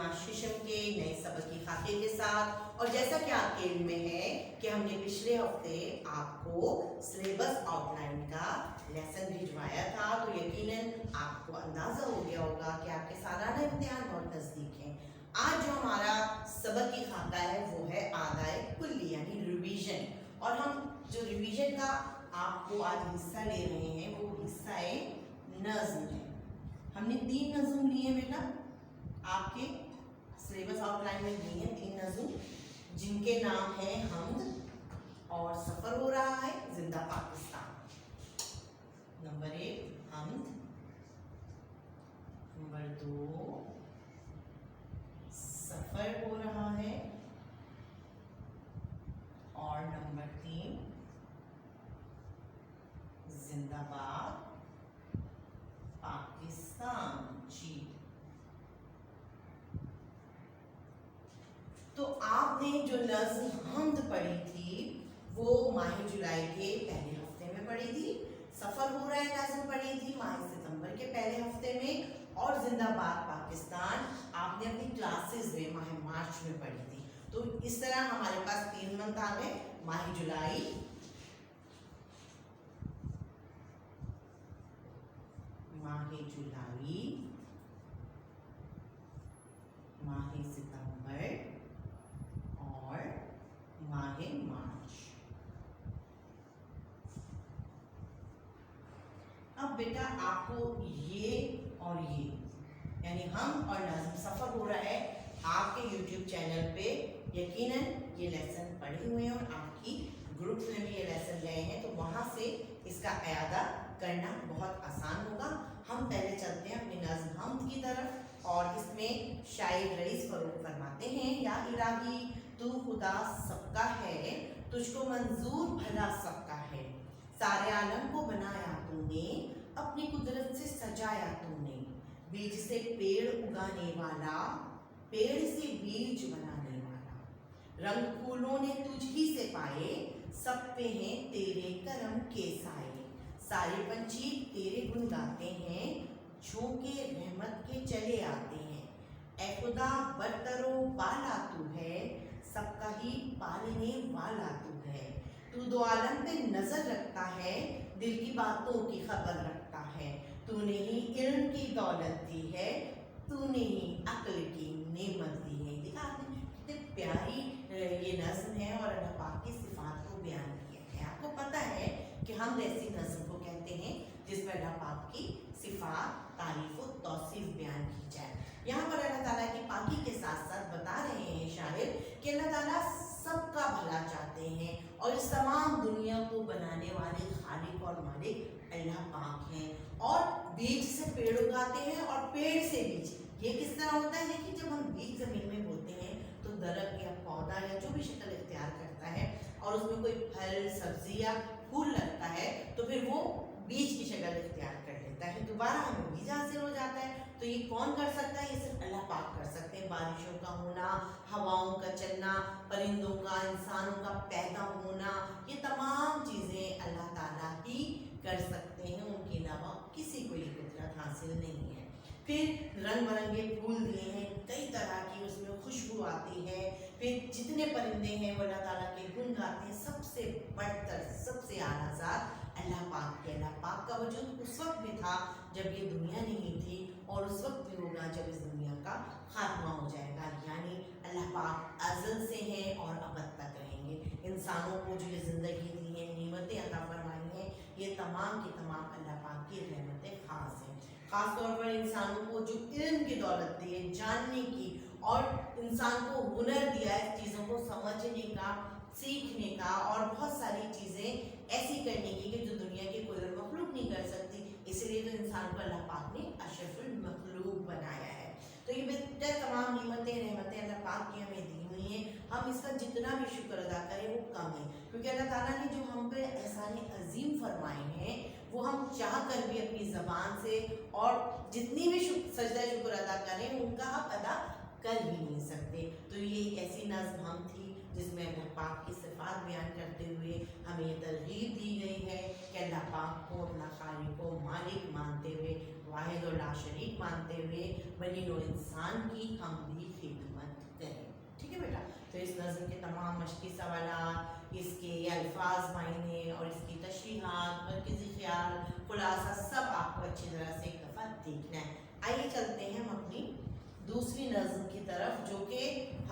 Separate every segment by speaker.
Speaker 1: माशिशम के नए सबक की खाके के साथ। और जैसा कि आपके इल्म में है कि हमने पिछले हफ्ते आपको सिलेबस आउटलाइन का लेसन भिजवाया था, तो यकीनन आपको अंदाज़ा हो गया होगा कि आपके सालाना इम्तिहान बहुत नज़दीक हैं। आज जो हमारा सबक की खाका है वो है आदाए कुल्ली यानी रिवीजन। और हम जो रिवीजन का आपको आज हिस्सा ले रहे हैं वो हिस्सा नज़्म है। हमने 3 नज़्म लिए बेटा, आपके सिलेबस आउटलाइन में दी हैं 3 नज़्म, जिनके नाम है हमद और सफ़र हो रहा है जिंदा पाकिस्तान। नंबर 1 हमद, नंबर 2 सफ़र हो रहा है, और नंबर 3 जिंदाबाद पाकिस्तान। जी, तो आपने जो नज़्म हमद पढ़ी थी वो माह जुलाई के पहले हफ्ते में पढ़ी थी। सफ़र हो रहा है नज़्म पढ़ी थी माह सितंबर के पहले हफ्ते में, और जिंदाबाद पाकिस्तान आपने अपनी क्लासेस में माह मार्च में पढ़ी थी। तो इस तरह हमारे पास 3 मंथ आ गए, माह जुलाई, माह जुलाई, माह सितंबर और माह मार्च। अब बेटा आपको ये और ये यानी हम और नज़्म सफ़र हो रहा है आपके YouTube चैनल पे यकीनन ये लेसन पढ़े हुए हैं और आपकी ग्रुप्स में भी ये लेसन गए हैं, तो वहाँ से इसका अयादा करना बहुत आसान होगा। हम पहले चलते हैं अपनी नज़्म हमद की तरफ, और इसमें शायद रईस फरूक फरमाते हैं, या इलाही तू खुदा सबका है, तुझको मंजूर भला सबका है, सारे आलम को बनाया तूने, अपनी कुदरत से सजाया तूने, बीज से पेड़ उगाने वाला, पेड़ से बीज बनाने वाला, रंग फूलों ने तुझ ही से पाए, सब पे हैं तेरे करम के साए, सारे पंछी तेरे गुण गाते हैं, झोंके रहमत के चले आते हैं, ऐ खुदा बरतरो बाला तू है, सबका ही पालने वाला तू है, तू दो आलम पे नजर रखता है, दिल की बातों की खबर रखता है, तूने ही इल्म की दौलत दी है, तूने ही अक्ल की नेमत दी है। देखा आपने कितनी प्यारी ये नज़्म है और अल्लाह पाक की सिफात को बयान किया है। आपको पता है कि हम ऐसी नज़्म को कहते हैं जिसमें अल्लाह पाक की सिफात, तारीफ और तौसीफ बयान की जाए। यहाँ पर अल्लाह ताला की पाकी के साथ साथ बता रहे हैं शायर कि अल्लाह ताला सबका भला चाहते हैं और इस तमाम दुनिया को बनाने वाले खालिक और मालिक अल्लाह पाक हैं, और बीज से पेड़ उगाते हैं और पेड़ से बीज। ये किस तरह होता है? देखिए, जब हम बीज जमीन में बोते हैं तो दरख्त या पौधा या जो भी शक्ल इख्तियार करता है और उसमें कोई फल, सब्जी या फूल लगता है तो फिर वो बीज की शक्ल इख्तियार कर लेता है, दोबारा हमें बीज हासिल हो जाता है। तो ये कौन कर सकता है? ये सिर्फ अल्लाह पाक कर सकते हैं। बारिशों का होना, हवाओं का चलना, परिंदों का, इंसानों का पैदा होना, ये तमाम चीज़ें अल्लाह ताला ही कर सकते हैं, उनके अलावा किसी को ये कुदरत हासिल नहीं है। फिर रंग बिरंगे फूल दिए हैं, कई तरह की उसमें खुशबू आती है, फिर जितने परिंदे हैं वो अल्लाह ताला के गुण गाते हैं। सबसे बढ़कर सबसे आला ज़ात अल्लाह पाक के। अल्लाह पाक का वजूद उस वक्त भी था जब ये दुनिया नहीं थी, और उस वक्त भी होगा जब इस दुनिया का खात्मा हो जाएगा। यानी अल्लाह पाक अज़ल से हैं और अबद तक रहेंगे। इंसानों को जो ये ज़िंदगी दी है, नेमतें अता फरमाई हैं, ये तमाम की तमाम अल्लाह पाक की रहमतें ख़ास हैं। ख़ास तौर पर इंसानों को जो इल्म की दौलत दी है, जानने की, और इंसान को हुनर दिया है चीज़ों को समझने का, सीखने का, और बहुत सारी चीज़ें ऐसी करने की कि जो दुनिया के कोई और मखलूक नहीं कर सकती। इसलिए तो इंसान को अल्लाह पाक ने अशरफुल मखलूक बनाया है। तो ये बेहतर तमाम नेमतें, रहमतें अल्लाह पाक की हमें दी हुई हैं। हम इसका जितना भी शुक्र अदा करें वो कम है, क्योंकि अल्लाह ताला ने जो हम पे एहसान अजीम फरमाए हैं वो हम चाह कर भी अपनी ज़बान से और जितनी भी सजदा शुक्र अदा करें उनका हक अदा कर ही नहीं सकते। तो ये एक ऐसी नज़्म हम थी जिसमें अल्लाह पाक की सिफात बयान करते हुए हमें ये तरगीब दी गई है कि अल्लाह पाक को अपना खालिक को मालिक मानते हुए, वाहिद और ला शरीक मानते हुए, वली नो इंसान की हम भी खिदमत करें। ठीक है बेटा, तो इस नज़्म के तमाम मश्की सवालात, इसके अल्फाज, मायने और इसकी तशरीहात, मरकज़ी ख्याल, खुलासा सब आपको अच्छी तरह से एक दफ़ा देखना है। आइए चलते हैं हम अपनी दूसरी नज़्म की तरफ, जो कि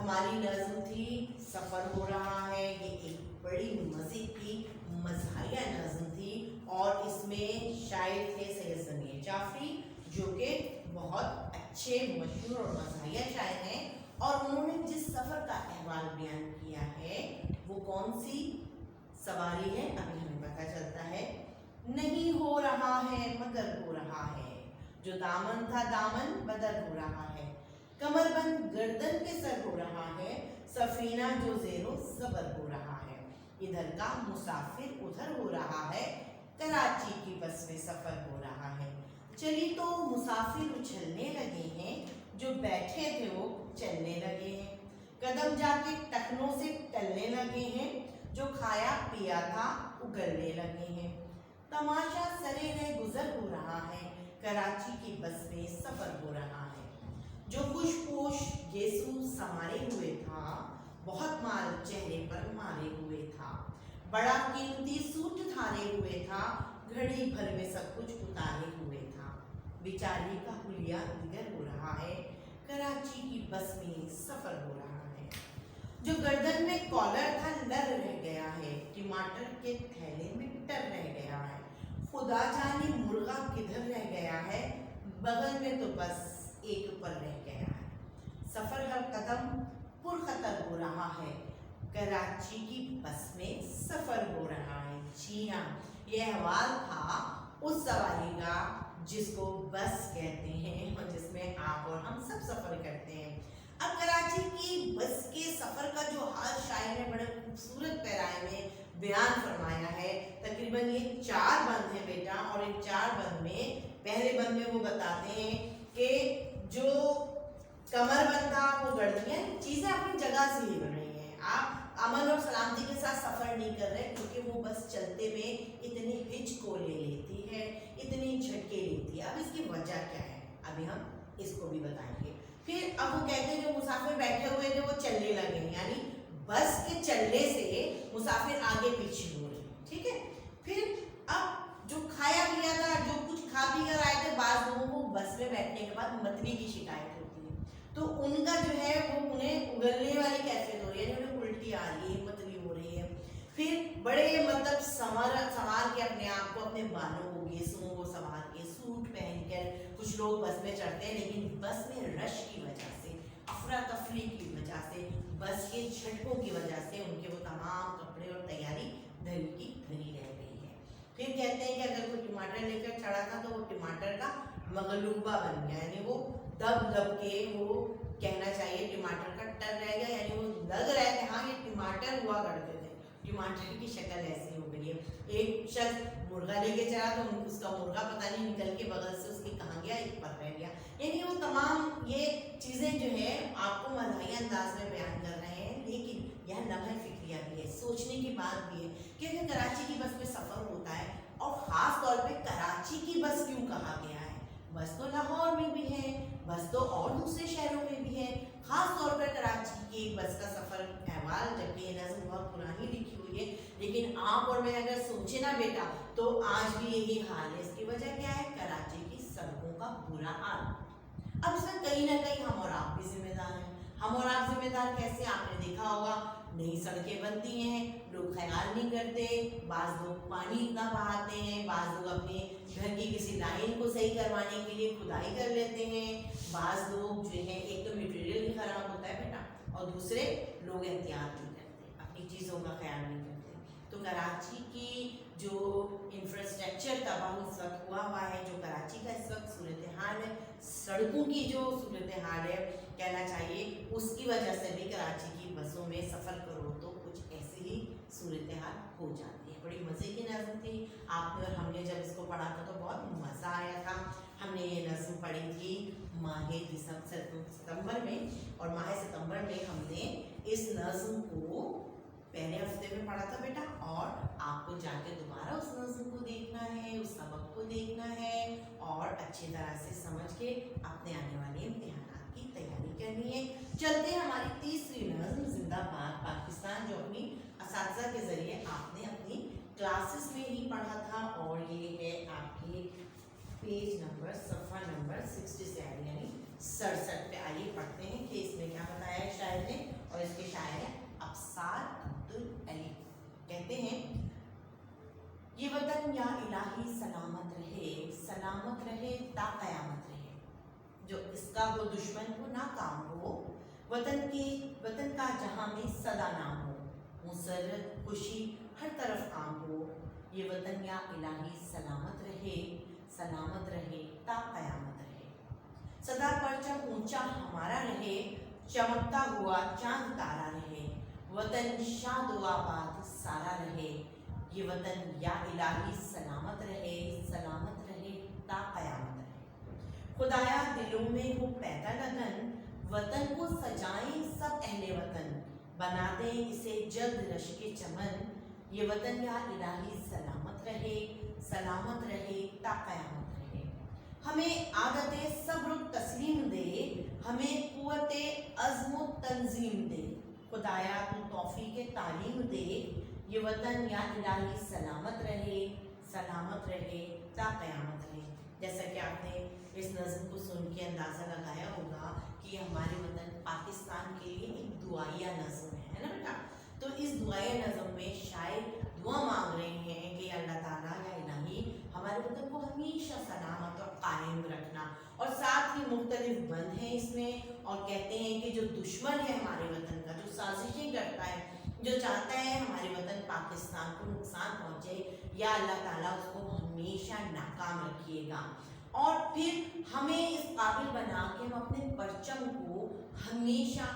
Speaker 1: हमारी नज़्म थी सफ़र हो रहा है। ये एक बड़ी मज़े की मज़ाहिया नज़्म थी और इसमें शायर थे सैयद ज़मीर जाफ़री, जो कि बहुत अच्छे मशहूर और मज़ाहिया शायर हैं। और उन्होंने जिस सफ़र का अहवाल बयान किया है वो कौन सी सवारी है, अभी हमें पता चलता है। नहीं हो रहा है मगर हो रहा है, जो दामन था दामन बदर हो रहा है, कमरबंद गर्दन के सर हो रहा है, सफीना जो ज़ेरो ज़बर हो रहा है, इधर का मुसाफिर उधर हो रहा है, कराची की बस में सफ़र हो रहा है। चली तो मुसाफिर उछलने लगे हैं, जो बैठे थे वो चलने लगे हैं, कदम जाके टखनों से टलने लगे हैं, जो खाया पिया था उगलने लगे हैं। तमाशा सरे रे गुजर हो रहा है, कराची की बस में सफ़र हो रहा है। जो खुशपोश गेसू संवारे हुए था, बहुत माल चेहरे पर मारे हुए था, बड़ा कीमती सूट थारे हुए था, घड़ी भर में सब कुछ उतारे हुए था। बेचारी का हुलिया दिगर हो रहा है, कराची की बस में सफ़र हो रहा है। जो गर्दन में कॉलर था लर रह गया है, टमाटर के थैले में टर रह गया है, खुदा जाने मुर्गा किधर रह गया है, बगल में तो बस एक पर रह गया है। सफ़र हर कदम पुरखतर हो रहा है, कराची की बस में सफ़र हो रहा है। जी हाँ, ये अहवाल था उस सवारी का जिसको बस कहते हैं और जिसमें आप और हम सब सफ़र करते हैं। अब कराची की बस के सफ़र का जो हाल शायर ने बड़े खूबसूरत पैराए में बयान फरमाया है। तकरीबन ये 4 बंद हैं बेटा, और इन 4 बंद में पहले बंद में वो बताते हैं कि जो कमरबंद था वो गर्दनियाँ चीज़ें अपनी जगह से ही बन रही हैं। आप अमन और सलामती के साथ सफ़र नहीं कर रहे, क्योंकि वो बस चलते में इतनी हिचको ले लेती है, इतनी झटके लेती है। अब इसकी वजह क्या है, अभी हम इसको भी बताएंगे। फिर अब वो कहते हैं जो मुसाफिर बैठे हुए थे वो चलने लगे, यानी बस के चलने से मुसाफिर आगे पीछे हो रहे हैं। ठीक है, फिर अब जो खाया पिया था, जो कुछ खा पी कर आए थे, बाज़ लोगों को बस में बैठने के बाद मतली की शिकायत होती है, तो उनका जो है वो उन्हें उगलने वाली कैफियत हो रही है, उन्हें उल्टी आ रही है, मतली हो रही है। फिर बड़े मतलब संवार के अपने आप को, अपने बालों को, गेसों को संवार के, सूट पहनकर कुछ लोग बस में चढ़ते हैं, लेकिन बस में रश की वजह से, अफरा तफरी की वजह से, बस के झटकों की वजह से उनके वो तमाम कपड़े और तैयारी धरी की धरी रह गई है। फिर कहते हैं कि अगर कोई टमाटर लेकर चढ़ा था तो वो टमाटर का मगलूबा बन गया, यानी वो दब दब के, वो कहना चाहिए टमाटर का टर रह गया, यानी वो लग रहा है कि हाँ ये टमाटर हुआ करते थे, टमाटर की शक्ल ऐसी हो गई है। एक शख्स मुर्गा लेके चला तो उसका मुर्गा पता नहीं निकल के बगल से उसके कहाँ गया, एक पर रह गया। यानी वो तमाम ये चीज़ें जो है आपको मज़ाहिया अंदाज में बयान कर रहे हैं, लेकिन यह लम्हा फिक्रिया भी है, सोचने की बात भी है कि अगर कराची की बस में सफ़र होता है, और ख़ास तौर पे कराची की बस क्यों कहा गया है, बस तो लाहौर में भी है, बस तो और दूसरे शहरों में भी है, ख़ास तौर पर कराची की बस का सफ़र अहवाल, जबकि ये नज़्म बहुत पुरानी लिखी हुई है, लेकिन आप और मैं अगर सोचे ना बेटा तो आज भी यही हाल है। इसकी वजह क्या है, कराची की सड़कों का बुरा हाल। अब इसमें कहीं ना कहीं हम और आप भी जिम्मेदार हैं। हम और आप जिम्मेदार कैसे, आपने देखा होगा नई सड़कें बनती हैं, लोग ख्याल नहीं करते, बाज़ लोग पानी इतना बहाते हैं, बाज़ लोग अपने घर की किसी लाइन को सही करवाने के लिए खुदाई कर लेते हैं, बाज़ लोग जो है एक तो मटेरियल भी ख़राब होता है बेटा, और दूसरे लोग एहतियात नहीं करते, अपनी चीज़ों का ख्याल नहीं करते। तो कराची की जो इंफ्रास्ट्रक्चर तबाह इस वक्त हुआ है, जो कराची का इस वक्त सूरत हाल है, सड़कों की जो सूरत हाल है कहना चाहिए, उसकी वजह से भी कराची की बसों में सफ़र करो तो कुछ ऐसी ही सूरत हाल हो जाती है। बड़ी मज़े की नज़्म थी, आपने और हमने जब इसको पढ़ा था तो बहुत मज़ा आया था। हमने ये नज़्म पढ़ी थी माह सितंबर में, और माह सितंबर में हमने इस नज़्म को पहले हफ्ते में पढ़ा था बेटा, और आपको जाके दोबारा उस नज़्म को देखना है, उस सबक को देखना है, और अच्छी तरह से समझ के अपने आने वाले इम्तिहान रही हैं। चलते हैं हमारी तीसरी नज़्म जिंदाबाद पाकिस्तान, जो अपनी असातिज़ा के ज़रिए आपने अपनी क्लासेस में ही पढ़ा था, और ये है आपके पेज नंबर सफ़ा नंबर 67 यानी 67 पे। आइए पढ़ते हैं कि इसमें क्या बताया है शायर ने, और इसके शायर हैं अफसार अब्दुल अली। कहते हैं, ये वतन या इलाही सलामत रहे ता क़यामत रहे। जो इसका वो दुश्मन हो नाकाम हो, वतन का जहाँ में सदा नाम हो, मुसर्रत खुशी हर तरफ आम हो। ये वतन या इलाही सलामत रहे ता क़यामत रहे। सदा परचम ऊंचा हमारा रहे, चमकता हुआ चांद तारा रहे। वतन शाद व आबाद सारा रहे। ये वतन या इलाही सलामत रहे ता क़यामत रहे। खुदाया दिलों में हो पैदा लगन, वतन को सजाएं सब अहले वतन। बना दें इसे जल्द रश्के चमन। ये वतन या इलाही सलामत रहे ता क़यामत रहे। हमें आदते सब्र तस्लीम दे, हमें कुव्वते अज़्म तंजीम दे। खुदाया तू तौफीक तालीम दे। ये वतन या इलाही सलामत रहे ता क़यामत रहे। जैसा कि आपने इस नज़्म को सुन के अंदाज़ा लगाया होगा कि हमारे वतन पाकिस्तान के लिए एक दुआया नज़्म है ना बेटा। तो इस दुआया नज़्म में शायर दुआ मांग रहे हैं कि अल्लाह ताला या इलाही हमारे वतन को हमेशा सलामत और कायम रखना। और साथ ही मुख्तलिफ बंद हैं इसमें, और कहते हैं कि जो दुश्मन है हमारे वतन का, जो साजिशें करता है, जो चाहता है हमारे वतन पाकिस्तान को नुकसान पहुँचे, या अल्लाह ताला उसको हमेशा नाकाम रखिएगा। और फिर हमें इस काबिल बना के हम अपने परचम को हमेशा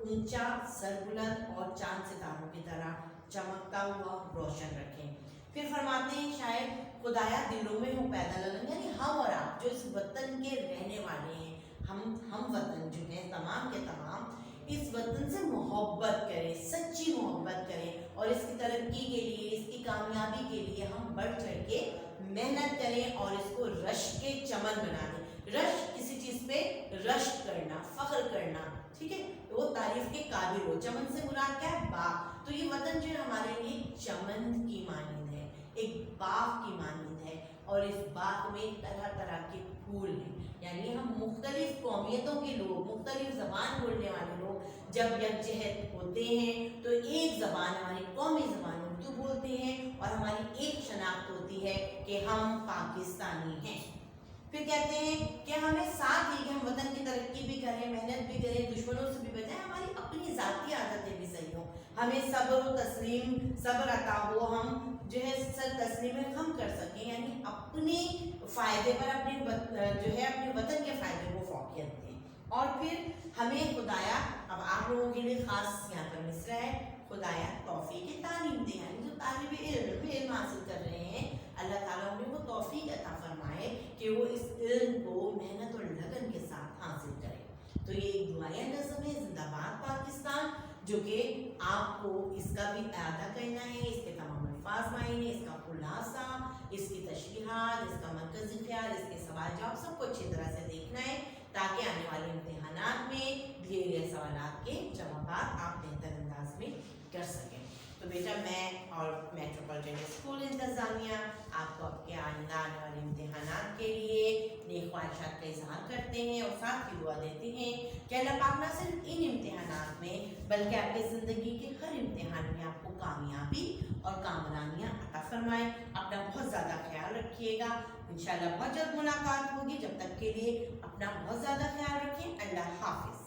Speaker 1: ऊंचा सरबुलंद और चांद सितारों की तरह चमकता हुआ रोशन रखें। फिर फरमाते हैं शायद, खुदाया दिलों में हो पैदा लगन, यानी हम और आप जो इस वतन के रहने वाले हैं, हम वतन जो हैं तमाम के तमाम इस वतन से मोहब्बत करें, सच्ची मोहब्बत करें, और इसकी तरक्की के लिए, इसकी कामयाबी के लिए हम बढ़ चढ़ के मेहनत करें और इसको रश्क के चमन बना दें। रश्क किसी चीज़ पे रश्क करना, फ़ख्र करना, ठीक है, वो तारीफ के काबिल हो। चमन से मुराद क्या है? बाग। तो ये वतन जो है हमारे लिए चमन की मानिंद है, एक बाग की मानिंद है, और इस बाग में तरह तरह के फूल हैं। यानी हम मुख्तलिफ कौमियतों के लोग, मुख्तलिफ ज़बान बोलने वाले लोग जब यकजहत होते हैं तो एक ज़बान, हमारी कौमी ज़बान उर्दू बोलते हैं, और हमारी एक शनाख्त होती है कि हम पाकिस्तानी हैं। फिर कहते हैं कि हमें साथ ही कि हम वतन की तरक्की भी करें, मेहनत भी करें, दुश्मनों से भी बचाएं, हमारी अपनी ज़ाती आदतें भी सही हों। हमें सब्र अता हो, हम जो है सर तस्लीम हम कर सकें, यानी अपने फ़ायदे पर अपने वतन के फ़ायदे को फौकियत दें। और फिर हमें खुदाया, अब आप लोगों के लिए ख़ास यहाँ पर मिसरा है, खुदाया तौफीक तालीम दे, यानी जो तालिब इल्म हासिल कर रहे हैं, अल्लाह ताला उन्हें वो तौफीक अता फरमाए कि वो इस इल्म को मेहनत और लगन के साथ हासिल करें। तो ये एक दुआया नज़्म है जिंदाबाद पाकिस्तान, जो कि आपको इसका भी अदा करना है, इसके तमाम अल्फाज मायने, इसका खुलासा, इसकी तशरीहात, इसका मरकज़ी ख्याल, इसके सवाल जवाब सबको अच्छी तरह से देखना है, ताकि आने वाले इम्तिहानात में दिए गए सवालात के जवाब आप बेहतर अंदाज में कर सकें। तो बेटा मैं और मेट्रोपॉलिटन स्कूल इंतज़ामिया आपको आपके आइंदा आने वाले इम्तिहानात के लिए नेक ख्वाहिशात का इजहार करते हैं, और साथ ही दुआ देते हैं कि अल्लाह पाक न सिर्फ इन इम्तिहानात में बल्कि आपकी ज़िंदगी के हर इम्तिहान में आपको कामयाबी और कामरानियाँ अता फरमाए। अपना बहुत ज़्यादा ख्याल रखिएगा, इंशाल्लाह बहुत जल्द मुलाकात होगी। जब तक के लिए अपना बहुत ज़्यादा ख्याल रखें। अल्लाह हाफिज़।